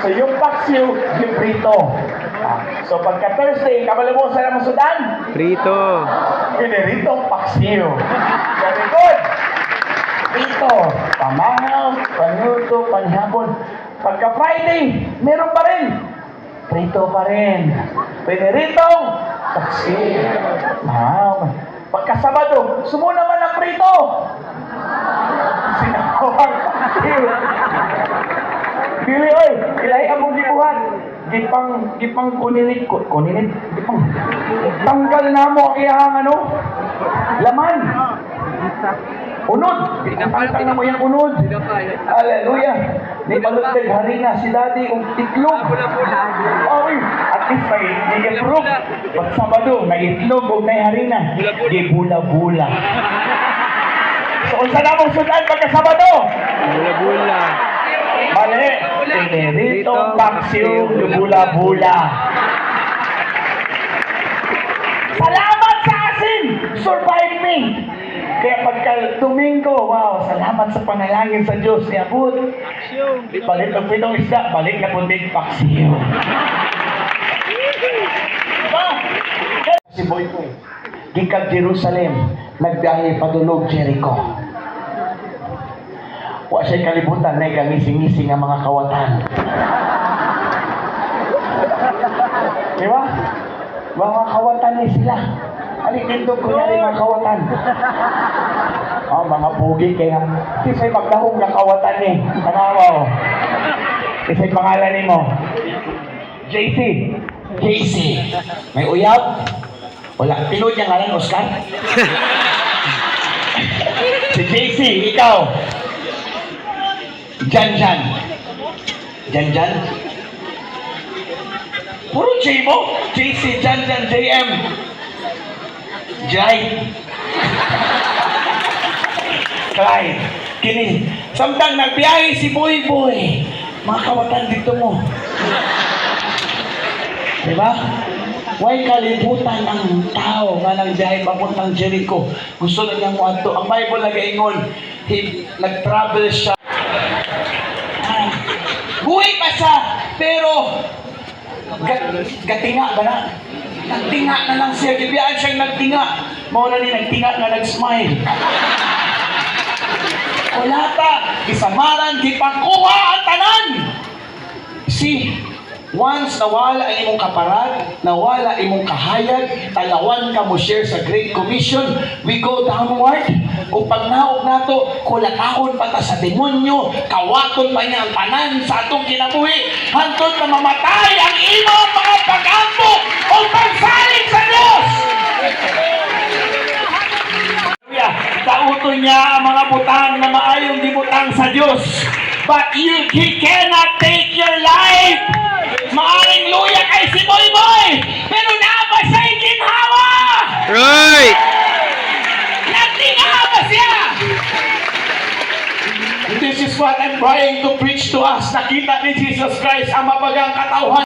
So yung paksiw, yung prito. So pagka Thursday, kabalabo sa naman Sudan? Prito. Pineritong paksiw. Very good. Prito, pamahaw, panuto, panhapon. Pagka Friday, meron pa rin. Prito pa rin. Pineritong paksiw. Pagka Sabado, sumo naman ang prito. Sinakawang paksiw. Dili oy, ilay among gibuhat. Gipang kuninit, gipang tanggal namo ang iyang laman. Unod, tanggal na mo yung unod. Hallelujah. Di balutag harina si daddy kung itlog. Oy, at least may i-approve. Pag Sabado, may itlog o may harina. Gibula-bula. So, unsa na mong sudan pagka Sabado? Bula-bula. Mali. Pineritong paksiw, bula-bula. Salamat sa asin! Survive me! Kaya pagka Domingo, wow, salamat sa panalangin sa Diyos. Iabot. Balik ang pitong isda, balik na pundig paksiw. Diba? Si Boy Boy, gikag Jerusalem, nagbiyahe padulog Jericho. Wa siya'y kalibutan na ikangising-ngising ang mga kawatan. Diba? Mga kawatan ni sila. Alikindog ko na mga kawatan. Mga pugi kaya. Kisa'y magdahong ng kawatan ni. Tanawa o. Kisa'y pangalan ni mo. JC. JC. May uyab? Wala. Pinod niya ngalan, Oscar? Si JC, ikaw. Jan. Puro J mo? JC, Jan, JM. Jai. Clyde. Kini. Samtang nagbiyahe si Boy Boy. Mga kawatan dito mo. Diba? Huwag kalibutan ng tao nga nagbiyahe papuntang Jericho. Gusto na niyang muadto. Ang Bible nag-ingon, nag-travel siya. Buhay pa siya, pero gatinga ba na? Nagtinga na lang siya. Gibiyaan siyang nagtinga. Mauna ni nagtinga na nag-smile. Wala ta. Isamaran, gipangkuha ang tanan. See, once nawala ang imong kaparad, nawala imong kahayag, talawan ka mo share sa Great Commission, we go downward. Kung pagnaog nato, kulakahon pa ta sa demonyo, kawaton pa niya ang tanan sa atong kinabuhi, hantod na mamatay ang imong mga pag-ampo o pagsalig sa Diyos. Kauto niya ang mga butang na maayong dibutang sa Diyos. But He cannot take your life. Maaring luya kay si Boy Boy, pero naaba siya ikinhawa. Right! Nagtingawa siya. This is what I'm trying to preach to us. Nakita ni Jesus Christ ang mabagang katauhan.